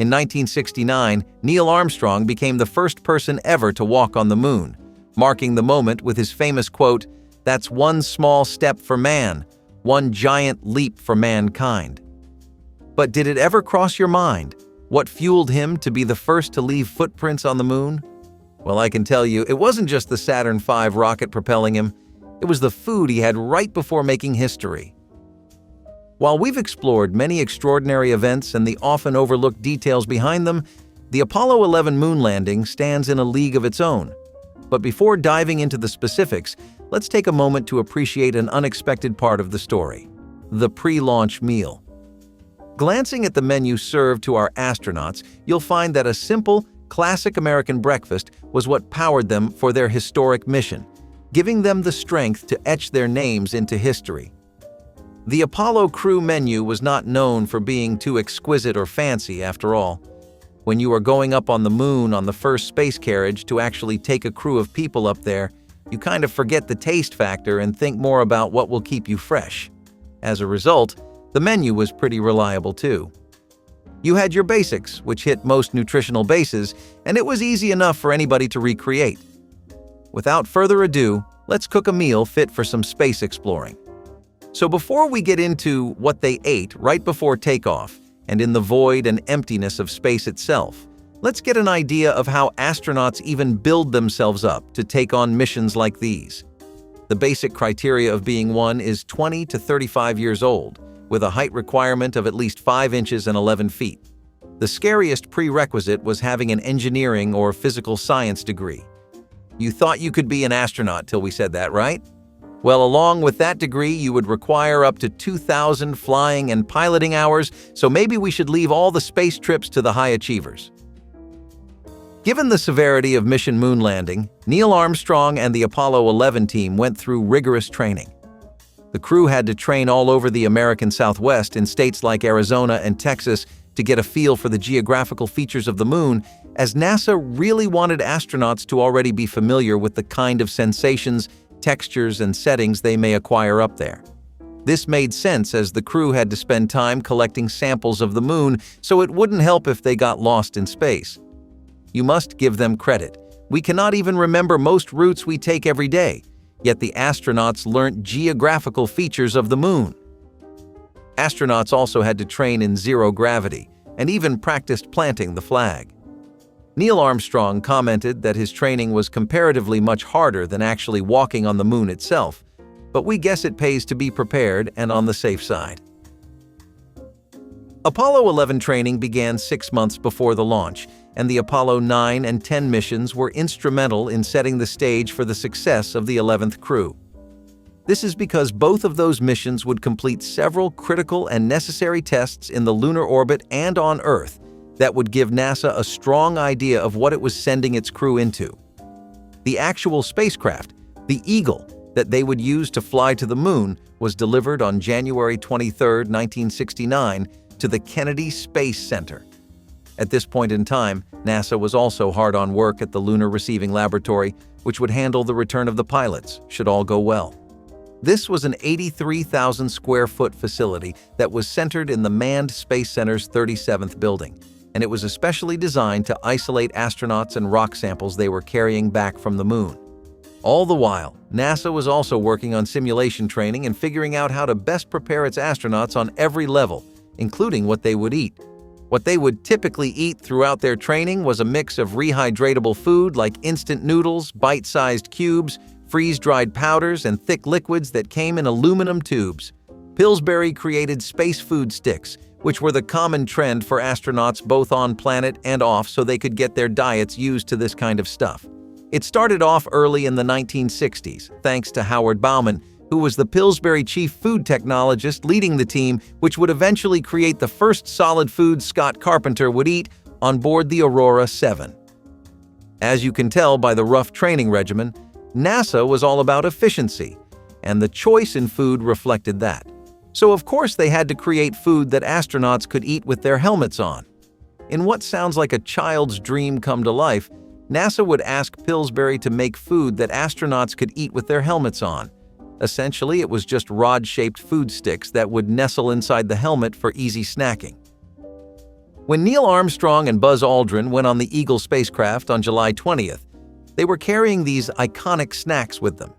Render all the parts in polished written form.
In 1969, Neil Armstrong became the first person ever to walk on the moon, marking the moment with his famous quote, "That's one small step for man, one giant leap for mankind." But did it ever cross your mind what fueled him to be the first to leave footprints on the moon? Well, I can tell you, it wasn't just the Saturn V rocket propelling him, it was the food he had right before making history. While we've explored many extraordinary events and the often overlooked details behind them, the Apollo 11 moon landing stands in a league of its own. But before diving into the specifics, let's take a moment to appreciate an unexpected part of the story: the pre-launch meal. Glancing at the menu served to our astronauts, you'll find that a simple, classic American breakfast was what powered them for their historic mission, giving them the strength to etch their names into history. The Apollo crew menu was not known for being too exquisite or fancy, after all. When you are going up on the moon on the first space carriage to actually take a crew of people up there, you kind of forget the taste factor and think more about what will keep you fresh. As a result, the menu was pretty reliable too. You had your basics, which hit most nutritional bases, and it was easy enough for anybody to recreate. Without further ado, let's cook a meal fit for some space exploring. So before we get into what they ate right before takeoff, and in the void and emptiness of space itself, let's get an idea of how astronauts even build themselves up to take on missions like these. The basic criteria of being one is 20 to 35 years old, with a height requirement of at least 5 inches and 11 feet. The scariest prerequisite was having an engineering or physical science degree. You thought you could be an astronaut till we said that, right? Well, along with that degree, you would require up to 2,000 flying and piloting hours, so maybe we should leave all the space trips to the high achievers. Given the severity of mission moon landing, Neil Armstrong and the Apollo 11 team went through rigorous training. The crew had to train all over the American Southwest in states like Arizona and Texas to get a feel for the geographical features of the moon, as NASA really wanted astronauts to already be familiar with the kind of sensations, textures, and settings they may acquire up there. This made sense as the crew had to spend time collecting samples of the moon, so it wouldn't help if they got lost in space. You must give them credit. We cannot even remember most routes we take every day, yet the astronauts learnt geographical features of the moon. Astronauts also had to train in zero gravity and even practiced planting the flag. Neil Armstrong commented that his training was comparatively much harder than actually walking on the moon itself, but we guess it pays to be prepared and on the safe side. Apollo 11 training began 6 months before the launch, and the Apollo 9 and 10 missions were instrumental in setting the stage for the success of the 11th crew. This is because both of those missions would complete several critical and necessary tests in the lunar orbit and on Earth that would give NASA a strong idea of what it was sending its crew into. The actual spacecraft, the Eagle, that they would use to fly to the moon was delivered on January 23, 1969, to the Kennedy Space Center. At this point in time, NASA was also hard on work at the Lunar Receiving Laboratory, which would handle the return of the pilots, should all go well. This was an 83,000 square foot facility that was centered in the Manned Space Center's 37th building, and it was especially designed to isolate astronauts and rock samples they were carrying back from the moon. All the while, NASA was also working on simulation training and figuring out how to best prepare its astronauts on every level, including what they would eat. What they would typically eat throughout their training was a mix of rehydratable food like instant noodles, bite-sized cubes, freeze-dried powders, and thick liquids that came in aluminum tubes. Pillsbury created space food sticks, which were the common trend for astronauts both on planet and off, so they could get their diets used to this kind of stuff. It started off early in the 1960s, thanks to Howard Bauman, who was the Pillsbury chief food technologist leading the team, which would eventually create the first solid food Scott Carpenter would eat on board the Aurora 7. As you can tell by the rough training regimen, NASA was all about efficiency, and the choice in food reflected that. So of course they had to create food that astronauts could eat with their helmets on. In what sounds like a child's dream come to life, NASA would ask Pillsbury to make food that astronauts could eat with their helmets on. Essentially, it was just rod-shaped food sticks that would nestle inside the helmet for easy snacking. When Neil Armstrong and Buzz Aldrin went on the Eagle spacecraft on July 20th, they were carrying these iconic snacks with them.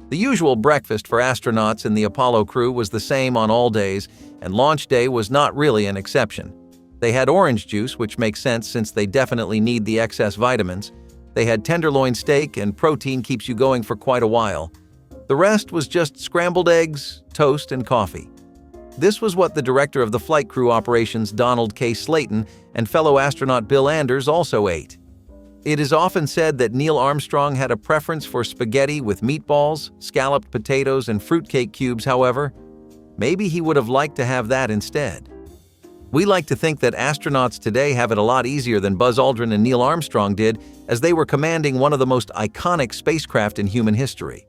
The usual breakfast for astronauts in the Apollo crew was the same on all days, and launch day was not really an exception. They had orange juice, which makes sense since they definitely need the excess vitamins. They had tenderloin steak, and protein keeps you going for quite a while. The rest was just scrambled eggs, toast, and coffee. This was what the director of the flight crew operations, Donald K. Slayton, and fellow astronaut Bill Anders also ate. It is often said that Neil Armstrong had a preference for spaghetti with meatballs, scalloped potatoes, and fruitcake cubes. However, maybe he would have liked to have that instead. We like to think that astronauts today have it a lot easier than Buzz Aldrin and Neil Armstrong did, as they were commanding one of the most iconic spacecraft in human history.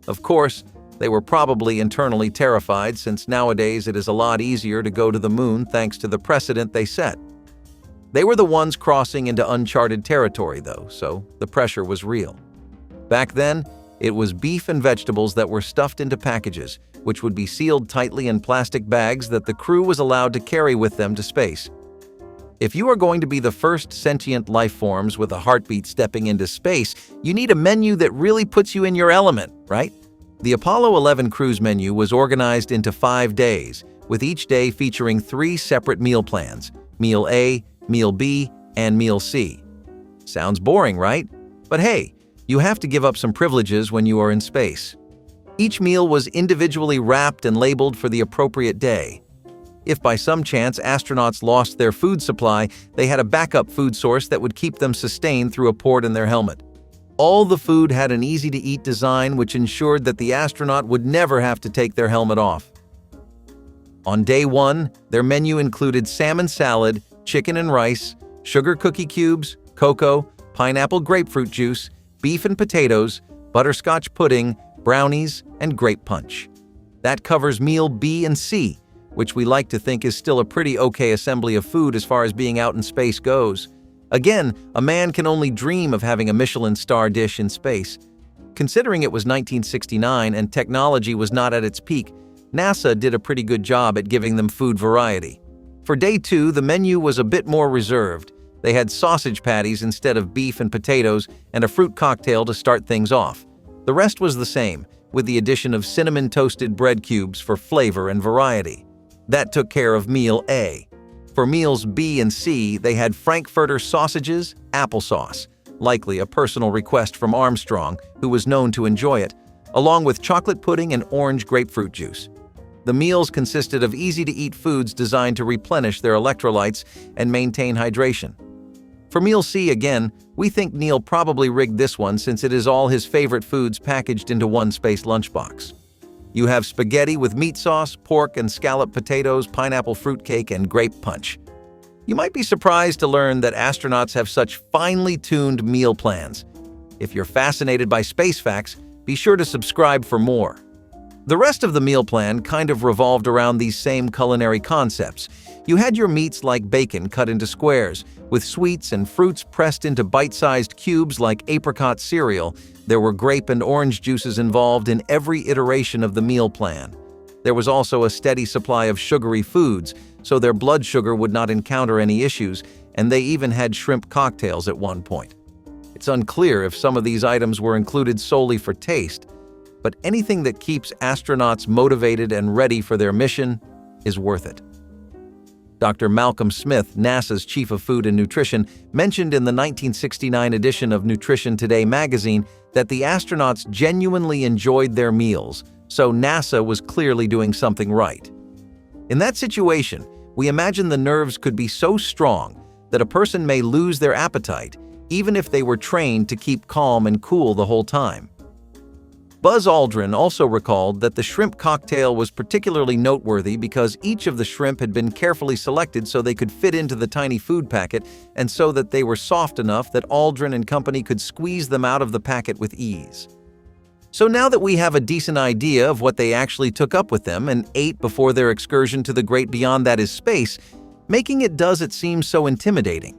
Of course, they were probably internally terrified, since nowadays it is a lot easier to go to the moon thanks to the precedent they set. They were the ones crossing into uncharted territory, though, so the pressure was real. Back then, it was beef and vegetables that were stuffed into packages, which would be sealed tightly in plastic bags that the crew was allowed to carry with them to space. If you are going to be the first sentient life forms with a heartbeat stepping into space, you need a menu that really puts you in your element, right? The Apollo 11 cruise menu was organized into 5 days, with each day featuring 3 separate meal plans: Meal A, Meal B, and Meal C. Sounds boring, right? But hey, you have to give up some privileges when you are in space. Each meal was individually wrapped and labeled for the appropriate day. If by some chance astronauts lost their food supply, they had a backup food source that would keep them sustained through a port in their helmet. All the food had an easy-to-eat design which ensured that the astronaut would never have to take their helmet off. On day 1, their menu included salmon salad, chicken and rice, sugar cookie cubes, cocoa, pineapple grapefruit juice, beef and potatoes, butterscotch pudding, brownies, and grape punch. That covers Meal B and C, which we like to think is still a pretty okay assembly of food as far as being out in space goes. Again, a man can only dream of having a Michelin star dish in space. Considering it was 1969 and technology was not at its peak, NASA did a pretty good job at giving them food variety. For day 2, the menu was a bit more reserved. They had sausage patties instead of beef and potatoes, and a fruit cocktail to start things off. The rest was the same, with the addition of cinnamon toasted bread cubes for flavor and variety. That took care of Meal A. For Meals B and C, they had Frankfurter sausages, applesauce, likely a personal request from Armstrong, who was known to enjoy it, along with chocolate pudding and orange grapefruit juice. The meals consisted of easy-to-eat foods designed to replenish their electrolytes and maintain hydration. For Meal C, again, we think Neil probably rigged this one since it is all his favorite foods packaged into one space lunchbox. You have spaghetti with meat sauce, pork and scalloped potatoes, pineapple fruitcake, and grape punch. You might be surprised to learn that astronauts have such finely tuned meal plans. If you're fascinated by space facts, be sure to subscribe for more. The rest of the meal plan kind of revolved around these same culinary concepts. You had your meats like bacon cut into squares, with sweets and fruits pressed into bite-sized cubes like apricot cereal. There were grape and orange juices involved in every iteration of the meal plan. There was also a steady supply of sugary foods, so their blood sugar would not encounter any issues, and they even had shrimp cocktails at one point. It's unclear if some of these items were included solely for taste, but anything that keeps astronauts motivated and ready for their mission is worth it. Dr. Malcolm Smith, NASA's chief of food and nutrition, mentioned in the 1969 edition of Nutrition Today magazine that the astronauts genuinely enjoyed their meals, so NASA was clearly doing something right. In that situation, we imagine the nerves could be so strong that a person may lose their appetite, even if they were trained to keep calm and cool the whole time. Buzz Aldrin also recalled that the shrimp cocktail was particularly noteworthy because each of the shrimp had been carefully selected so they could fit into the tiny food packet and so that they were soft enough that Aldrin and company could squeeze them out of the packet with ease. So now that we have a decent idea of what they actually took up with them and ate before their excursion to the great beyond that is space, making it does it seem so intimidating.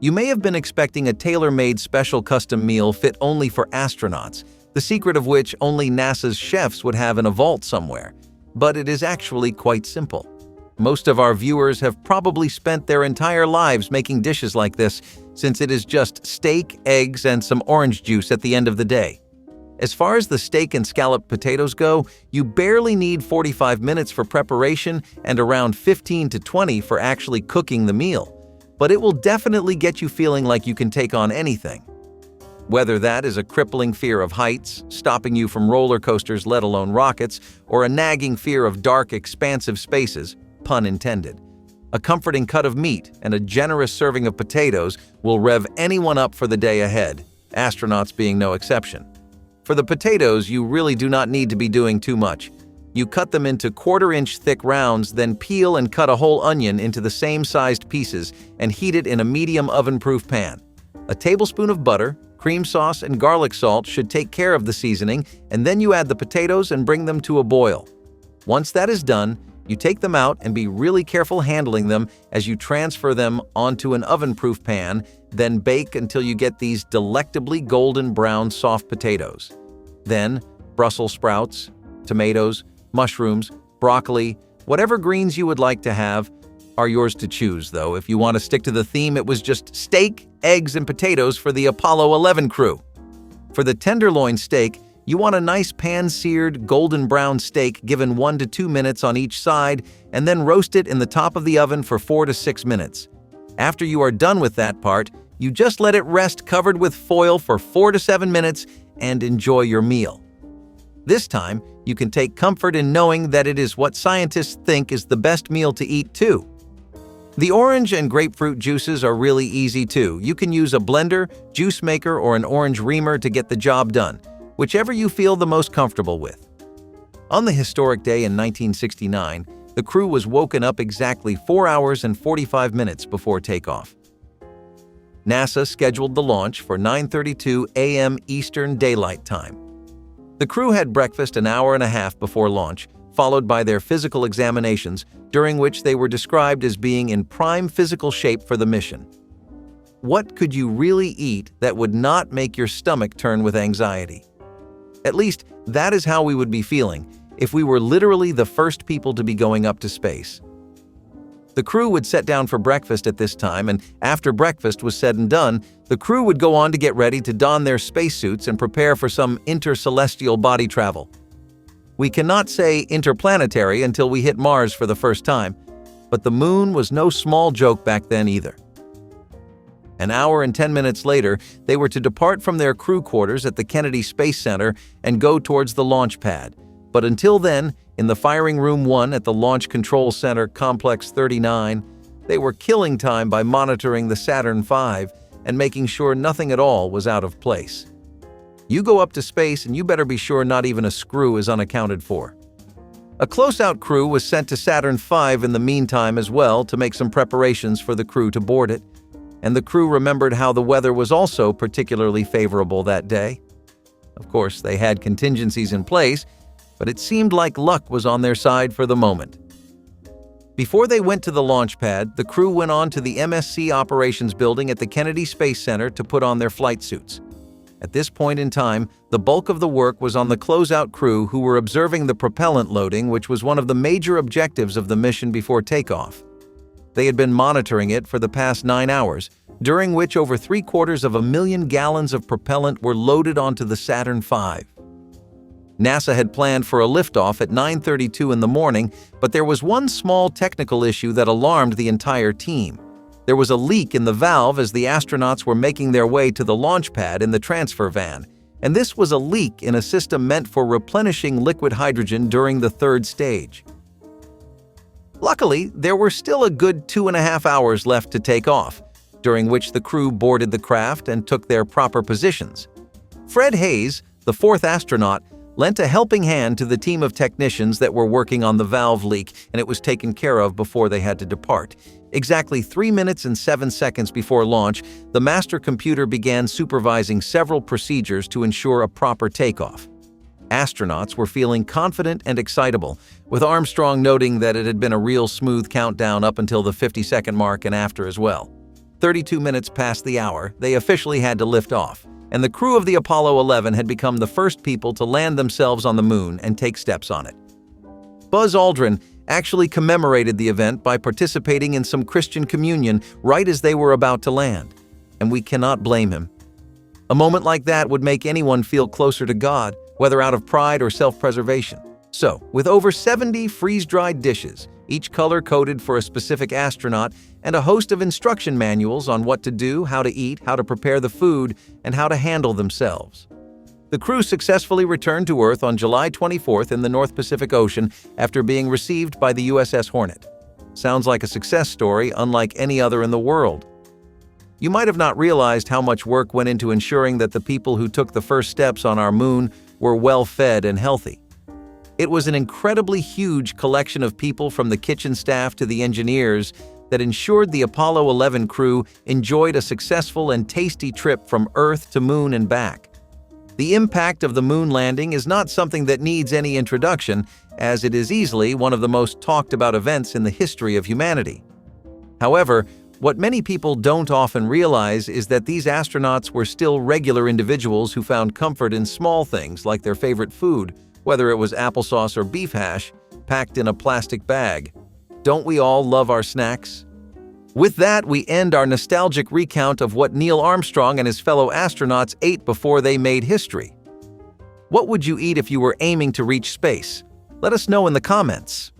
You may have been expecting a tailor-made special custom meal fit only for astronauts, the secret of which only NASA's chefs would have in a vault somewhere. But it is actually quite simple. Most of our viewers have probably spent their entire lives making dishes like this, since it is just steak, eggs, and some orange juice at the end of the day. As far as the steak and scalloped potatoes go, you barely need 45 minutes for preparation and around 15 to 20 for actually cooking the meal. But it will definitely get you feeling like you can take on anything. Whether that is a crippling fear of heights, stopping you from roller coasters, let alone rockets, or a nagging fear of dark, expansive spaces, pun intended. A comforting cut of meat and a generous serving of potatoes will rev anyone up for the day ahead, astronauts being no exception. For the potatoes, you really do not need to be doing too much. You cut them into quarter-inch thick rounds, then peel and cut a whole onion into the same sized pieces and heat it in a medium oven-proof pan. A tablespoon of butter, cream sauce, and garlic salt should take care of the seasoning, and then you add the potatoes and bring them to a boil. Once that is done, you take them out and be really careful handling them as you transfer them onto an oven-proof pan, then bake until you get these delectably golden brown soft potatoes. Then, Brussels sprouts, tomatoes, mushrooms, broccoli, whatever greens you would like to have are yours to choose, though. If you want to stick to the theme, it was just steak, eggs, and potatoes for the Apollo 11 crew. For the tenderloin steak, you want a nice pan-seared, golden brown steak given 1 to 2 minutes on each side, and then roast it in the top of the oven for 4 to 6 minutes. After you are done with that part, you just let it rest covered with foil for 4 to 7 minutes and enjoy your meal. This time, you can take comfort in knowing that it is what scientists think is the best meal to eat too. The orange and grapefruit juices are really easy too. You can use a blender, juice maker, or an orange reamer to get the job done, whichever you feel the most comfortable with. On the historic day in 1969, the crew was woken up exactly 4 hours and 45 minutes before takeoff. NASA scheduled the launch for 9:32 a.m. Eastern Daylight Time. The crew had breakfast an hour and a half before launch, followed by their physical examinations, during which they were described as being in prime physical shape for the mission. What could you really eat that would not make your stomach turn with anxiety? At least, that is how we would be feeling if we were literally the first people to be going up to space. The crew would sit down for breakfast at this time, and after breakfast was said and done, the crew would go on to get ready to don their spacesuits and prepare for some intercelestial body travel. We cannot say interplanetary until we hit Mars for the first time, but the moon was no small joke back then either. An hour and 10 minutes later, they were to depart from their crew quarters at the Kennedy Space Center and go towards the launch pad. But until then, in the Firing Room 1 at the Launch Control Center Complex 39, they were killing time by monitoring the Saturn V and making sure nothing at all was out of place. You go up to space and you better be sure not even a screw is unaccounted for. A close-out crew was sent to Saturn V in the meantime as well to make some preparations for the crew to board it, and the crew remembered how the weather was also particularly favorable that day. Of course, they had contingencies in place, but it seemed like luck was on their side for the moment. Before they went to the launch pad, the crew went on to the MSC Operations Building at the Kennedy Space Center to put on their flight suits. At this point in time, the bulk of the work was on the closeout crew who were observing the propellant loading, which was one of the major objectives of the mission before takeoff. They had been monitoring it for the past 9 hours, during which over 750,000 gallons of propellant were loaded onto the Saturn V. NASA had planned for a liftoff at 9:32 in the morning, but there was one small technical issue that alarmed the entire team. There was a leak in the valve as the astronauts were making their way to the launch pad in the transfer van, and this was a leak in a system meant for replenishing liquid hydrogen during the third stage. Luckily, there were still a good 2.5 hours left to take off, during which the crew boarded the craft and took their proper positions. Fred Hayes, the fourth astronaut, lent a helping hand to the team of technicians that were working on the valve leak, and it was taken care of before they had to depart. Exactly 3 minutes and 7 seconds before launch, the master computer began supervising several procedures to ensure a proper takeoff. Astronauts were feeling confident and excitable, with Armstrong noting that it had been a real smooth countdown up until the 50-second mark and after as well. 32 minutes past the hour, they officially had to lift off, and the crew of the Apollo 11 had become the first people to land themselves on the moon and take steps on it. Buzz Aldrin, actually commemorated the event by participating in some Christian communion right as they were about to land. And we cannot blame him. A moment like that would make anyone feel closer to God, whether out of pride or self-preservation. So, with over 70 freeze-dried dishes, each color-coded for a specific astronaut, and a host of instruction manuals on what to do, how to eat, how to prepare the food, and how to handle themselves. The crew successfully returned to Earth on July 24th in the North Pacific Ocean after being received by the USS Hornet. Sounds like a success story unlike any other in the world. You might have not realized how much work went into ensuring that the people who took the first steps on our moon were well-fed and healthy. It was an incredibly huge collection of people from the kitchen staff to the engineers that ensured the Apollo 11 crew enjoyed a successful and tasty trip from Earth to Moon and back. The impact of the moon landing is not something that needs any introduction, as it is easily one of the most talked about events in the history of humanity. However, what many people don't often realize is that these astronauts were still regular individuals who found comfort in small things like their favorite food, whether it was applesauce or beef hash, packed in a plastic bag. Don't we all love our snacks? With that, we end our nostalgic recount of what Neil Armstrong and his fellow astronauts ate before they made history. What would you eat if you were aiming to reach space? Let us know in the comments.